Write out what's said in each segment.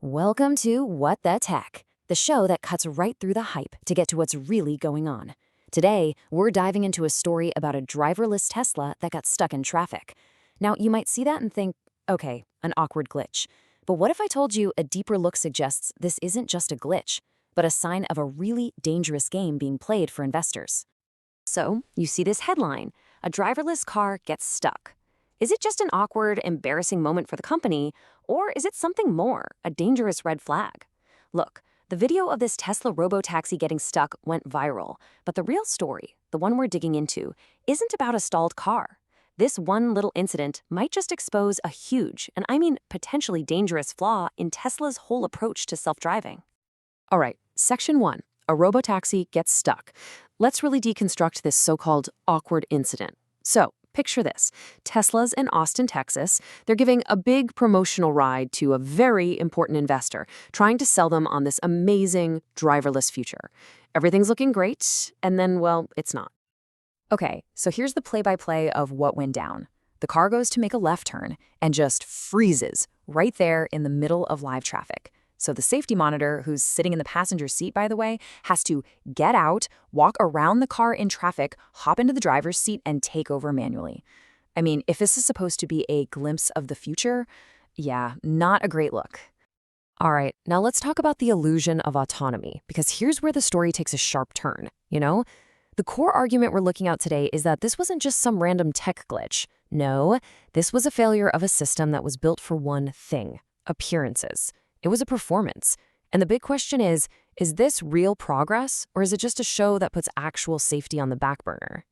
Welcome to What the Tech, the show that cuts right through the hype to get to what's really going on. Today, we're diving into a story about a driverless Tesla that got stuck in traffic. Now, you might see that and think, okay, an awkward glitch. But what if I told you a deeper look suggests this isn't just a glitch, but a sign of a really dangerous game being played for investors? So, you see this headline, a driverless car gets stuck. Is it just an awkward, embarrassing moment for the company, or is it something more, a dangerous red flag? Look, the video of this Tesla Robotaxi getting stuck went viral, but the real story, the one we're digging into, isn't about a stalled car. This one little incident might just expose a huge, and I mean potentially dangerous flaw in Tesla's whole approach to self-driving. All right, Section 1, a robotaxi gets stuck. Let's really deconstruct this so-called awkward incident. So, picture this. Tesla's in Austin, Texas. They're giving a big promotional ride to a very important investor, trying to sell them on this amazing driverless future. Everything's looking great, and then, well, it's not. Okay, so here's the play-by-play of what went down. The car goes to make a left turn and just freezes right there in the middle of live traffic. So the safety monitor, who's sitting in the passenger seat, by the way, has to get out, walk around the car in traffic, hop into the driver's seat, and take over manually. I mean, if this is supposed to be a glimpse of the future, yeah, not a great look. All right, now let's talk about the illusion of autonomy, because here's where the story takes a sharp turn, The core argument we're looking at today is that this wasn't just some random tech glitch. No, this was a failure of a system that was built for one thing: appearances. It was a performance. And the big question is this real progress, or is it just a show that puts actual safety on the back burner?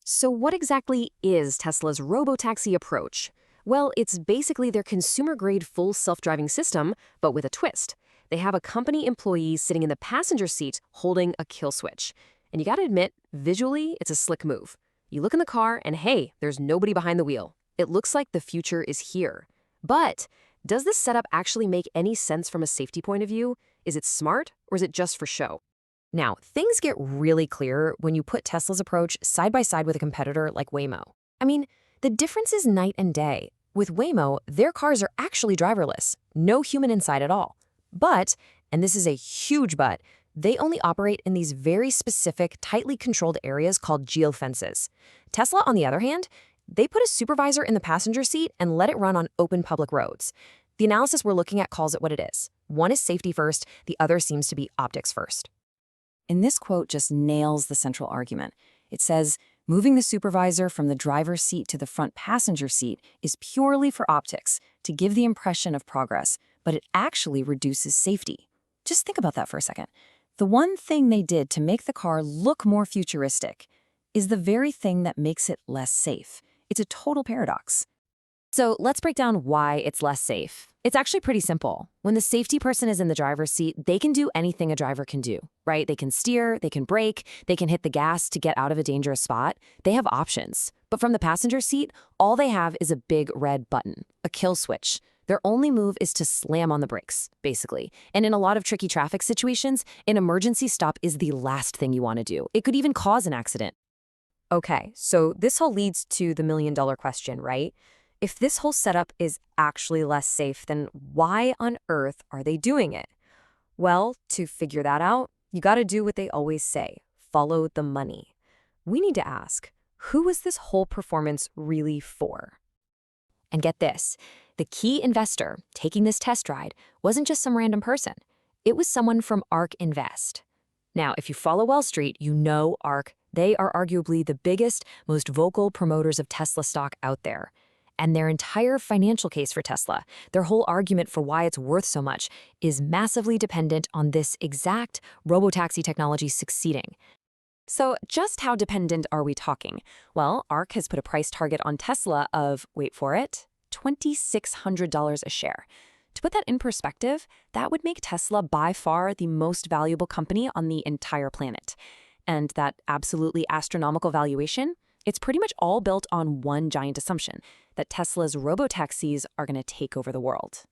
So what exactly is Tesla's robotaxi approach? Well, it's basically their consumer-grade full self-driving system, but with a twist. They have a company employee sitting in the passenger seat holding a kill switch. And you gotta admit, visually, it's a slick move. You look in the car and hey, there's nobody behind the wheel. It looks like the future is here. But does this setup actually make any sense from a safety point of view? Is it smart, or is it just for show? Now, things get really clear when you put Tesla's approach side by side with a competitor like Waymo. I mean, the difference is night and day. With Waymo, their cars are actually driverless, no human inside at all. But, and this is a huge but, they only operate in these very specific, tightly controlled areas called geofences. Tesla, on the other hand, they put a supervisor in the passenger seat and let it run on open public roads. The analysis we're looking at calls it what it is. One is safety first, the other seems to be optics first. And this quote just nails the central argument. It says, moving the supervisor from the driver's seat to the front passenger seat is purely for optics, to give the impression of progress, but it actually reduces safety. Just think about that for a second. The one thing they did to make the car look more futuristic is the very thing that makes it less safe. It's a total paradox. So let's break down why it's less safe. It's actually pretty simple. When the safety person is in the driver's seat, they can do anything a driver can do, right? They can steer, they can brake, they can hit the gas to get out of a dangerous spot. They have options. But from the passenger seat, all they have is a big red button, a kill switch. Their only move is to slam on the brakes, basically. And in a lot of tricky traffic situations, an emergency stop is the last thing you want to do. It could even cause an accident. Okay, so this all leads to the million-dollar question, right? If this whole setup is actually less safe, then why on earth are they doing it? Well, to figure that out, you gotta do what they always say, follow the money. We need to ask, who is this whole performance really for? And get this, the key investor taking this test ride wasn't just some random person. It was someone from Ark Invest. Now, if you follow Wall Street, you know Ark. They are arguably the biggest, most vocal promoters of Tesla stock out there. And their entire financial case for Tesla, their whole argument for why it's worth so much, is massively dependent on this exact robotaxi technology succeeding. So just how dependent are we talking? Well, Ark has put a price target on Tesla of, wait for it, $2,600 a share. To put that in perspective, that would make Tesla by far the most valuable company on the entire planet. And that absolutely astronomical valuation, it's pretty much all built on one giant assumption, that Tesla's robotaxis are going to take over the world.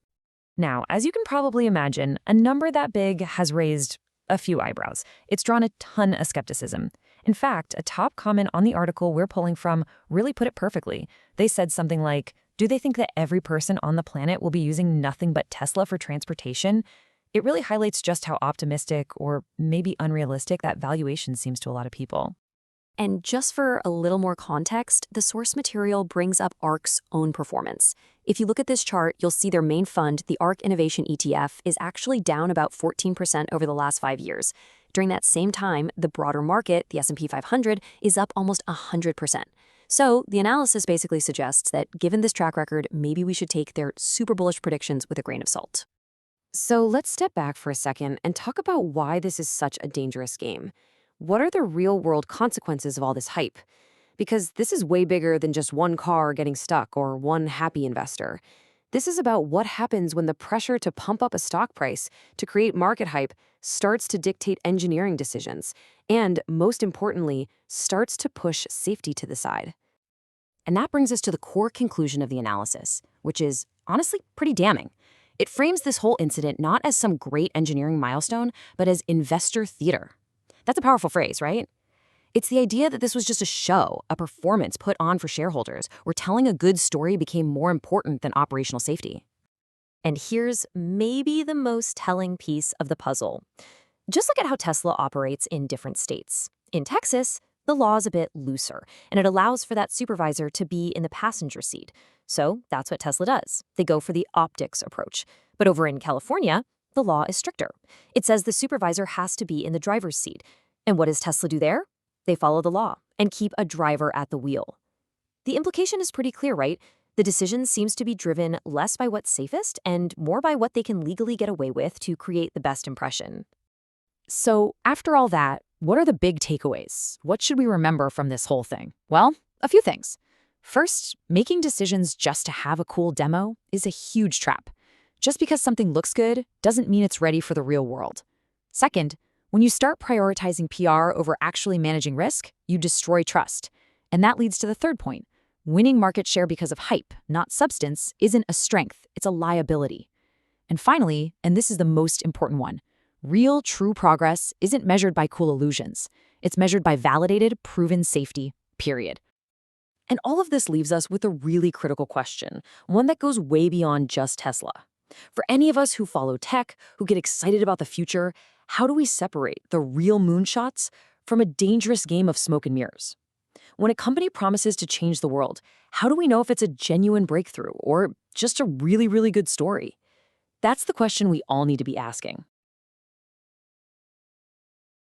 Now, as you can probably imagine, a number that big has raised a few eyebrows. It's drawn a ton of skepticism. In fact, a top comment on the article we're pulling from really put it perfectly. They said something like, Do they think that every person on the planet will be using nothing but Tesla for transportation? It really highlights just how optimistic or maybe unrealistic that valuation seems to a lot of people. And just for a little more context, the source material brings up Ark's own performance. If you look at this chart, you'll see their main fund, the Ark Innovation ETF, is actually down about 14% over the last 5 years. During that same time, the broader market, the S&P 500, is up almost 100%. So the analysis basically suggests that given this track record, maybe we should take their super bullish predictions with a grain of salt. So let's step back for a second and talk about why this is such a dangerous game. What are the real-world consequences of all this hype? Because this is way bigger than just one car getting stuck or one happy investor. This is about what happens when the pressure to pump up a stock price, to create market hype, starts to dictate engineering decisions, and, most importantly, starts to push safety to the side. And that brings us to the core conclusion of the analysis, which is, honestly, pretty damning. It frames this whole incident not as some great engineering milestone, but as investor theater. That's a powerful phrase, right? It's the idea that this was just a show, a performance put on for shareholders, where telling a good story became more important than operational safety. And here's maybe the most telling piece of the puzzle. Just look at how Tesla operates in different states. In Texas, the law is a bit looser, and it allows for that supervisor to be in the passenger seat. So that's what Tesla does. They go for the optics approach. But over in California, the law is stricter. It says the supervisor has to be in the driver's seat. And what does Tesla do there? They follow the law and keep a driver at the wheel. The implication is pretty clear, right? The decision seems to be driven less by what's safest and more by what they can legally get away with to create the best impression. So after all that, what are the big takeaways? What should we remember from this whole thing? Well, a few things. First, making decisions just to have a cool demo is a huge trap. Just because something looks good doesn't mean it's ready for the real world. Second, when you start prioritizing PR over actually managing risk, you destroy trust. And that leads to the third point. Winning market share because of hype, not substance, isn't a strength, it's a liability. And finally, and this is the most important one, real, true progress isn't measured by cool illusions. It's measured by validated, proven safety, period. And all of this leaves us with a really critical question, one that goes way beyond just Tesla. For any of us who follow tech, who get excited about the future, how do we separate the real moonshots from a dangerous game of smoke and mirrors? When a company promises to change the world, how do we know if it's a genuine breakthrough or just a really, really good story? That's the question we all need to be asking.